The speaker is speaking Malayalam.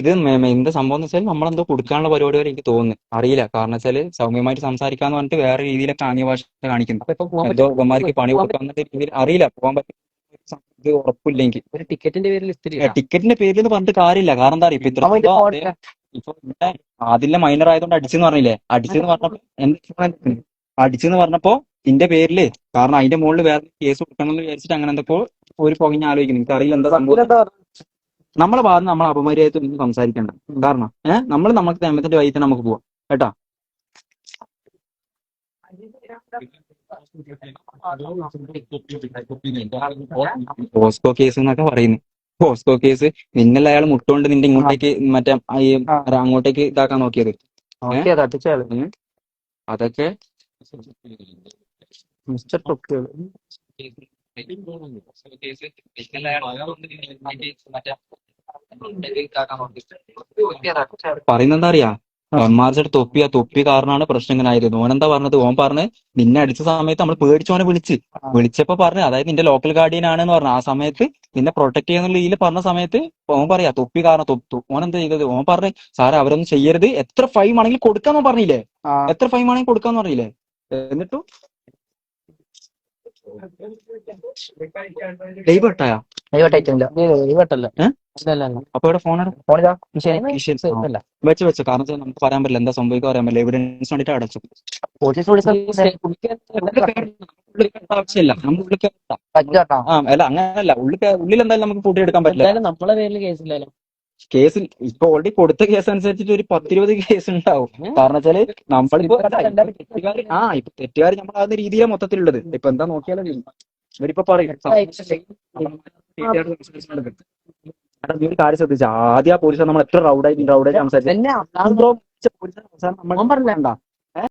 ഇത് എന്താ സംഭവം എന്ന് വെച്ചാൽ നമ്മളെന്തോ കൊടുക്കാനുള്ള പരിപാടി വരെ എനിക്ക് തോന്നുന്നു, അറിയില്ല. കാരണം വെച്ചാല് സൗമ്യമായിട്ട് സംസാരിക്കാന്ന് പറഞ്ഞിട്ട് വേറെ രീതിയിലൊക്കെ ആംഗ്യ ഭാഷ കാണിക്കുന്നു. അപ്പൊ ഇപ്പൊ പോകാൻ എന്തോ പറ്റും. ഇവന്മാർക്ക് പണി കൊടുക്കാവുന്ന രീതിയിൽ അറിയില്ല, പോകാൻ പറ്റും ഇത് ഉറപ്പില്ല എനിക്ക്. ഒരു ടിക്കറ്റിന്റെ പേരിൽ ഇസ്തിരി ഇടാം. ടിക്കറ്റിന്റെ പേരിൽ എന്ന് പറഞ്ഞിട്ട് കാര്യമില്ല. കാരണം എന്താ അറിയോ, ഇപ്പൊ ഇത്ര ഇപ്പൊ ഇവിടെ ആദിലിന്റെ മൈനർ ആയതുകൊണ്ട് അടിച്ചെന്ന് പറഞ്ഞില്ലേ, അടിച്ചെന്ന് പറഞ്ഞപ്പോ അടിച്ചെന്ന് പറഞ്ഞപ്പോ ഇതിന്റെ പേരില്, കാരണം അതിന്റെ മുകളിൽ വേറെ കേസ് കൊടുക്കണം എന്ന് വിചാരിച്ചിട്ട് അങ്ങനെ എന്തൊക്കെ ഒരു പുകഞ്ഞ് ആലോചിക്കുന്നു. എനിക്ക് അറിയില്ല എന്താ സംഭവം. നമ്മളെ ഭാഗത്ത് നമ്മൾ അപമര്യാദയായിട്ട് ഒന്നും സംസാരിക്കണ്ട. കാരണം നമ്മൾ നമുക്ക് നിയമത്തിന്റെ വഴിക്ക് നമുക്ക് പോവാം കേട്ടാ. പോസ്കോ കേസ് എന്നൊക്കെ പറയുന്നു. പോസ്കോ കേസ് നിന്നല്ല അയാൾ മുട്ടുകൊണ്ട് നിന്റെ ഇങ്ങോട്ടേക്ക് മറ്റേ അങ്ങോട്ടേക്ക് ഇതാക്കാൻ നോക്കിയത്. അതൊക്കെ മിസ്റ്റർ ടൊക്കികൾ പറയുന്നത് എന്താ അറിയാ, അമ്മാർച്ചയുടെ തൊപ്പി കാരണമാണ് പ്രശ്നം ഇങ്ങനെ ആയത്. ഓനെന്താ പറഞ്ഞത്, ഓൻ പറഞ്ഞ് നിന്നെ അടിച്ച സമയത്ത് നമ്മൾ പേടിച്ചോനെ വിളിച്ചപ്പോ പറഞ്ഞു, അതായത് നിന്റെ ലോക്കൽ ഗാർഡിയൻ ആണെന്ന് പറഞ്ഞു. ആ സമയത്ത് നിന്നെ പ്രൊട്ടക്ട് ചെയ്യാന്നുള്ള രീതിയിൽ പറഞ്ഞ സമയത്ത് ഓൻ പറയാ തൊപ്പി കാരണം ഓൻ എന്താ ചെയ്തത്, ഓൻ പറഞ്ഞു സാറേ അവരൊന്നും ചെയ്യരുത്, എത്ര ഫൈൻ ആണെങ്കിലും കൊടുക്കാന്ന് പറഞ്ഞില്ലേ, എത്ര ഫൈൻ ആണെങ്കിൽ കൊടുക്കാന്ന് പറഞ്ഞില്ലേ. എന്നിട്ടും ലൈവ് കട്ടായാ അപ്പൊ ഇവിടെ ഫോൺ വെച്ച് കാരണം നമുക്ക് പറയാൻ പറ്റില്ല എന്താ സംഭവിക്കാൻ പറയാൻ പറ്റില്ല. എവിഡൻസ് വേണ്ടിട്ട് അടച്ചു. ആവശ്യമില്ല നമുക്ക് ഉള്ളിൽ അല്ല അങ്ങനല്ല, ഉള്ളിൽ എന്തായാലും നമുക്ക് കൂട്ടിയെടുക്കാൻ പറ്റില്ല. നമ്മളെ പേരിൽ കേസില്ലല്ലോ. കേസ് ഇപ്പൊ ഓൾറെഡി കൊടുത്ത കേസ് അനുസരിച്ചിട്ട് ഒരു 10-20 കേസ് ഉണ്ടാവും. കാരണം വെച്ചാല് നമ്മളിപ്പോ ഇപ്പൊ തെറ്റുകാർ നമ്മളാകുന്ന രീതിയിലാണ് മൊത്തത്തിലുള്ളത്. ഇപ്പൊ എന്താ പോക്കിയാലും ഇവരിപ്പോ പറയും നീ ഒരു കാര്യം ശ്രദ്ധിച്ച, ആദ്യം ആ പോലീസ് നമ്മൾ എത്ര റൗഡായി സംസാരിച്ചു.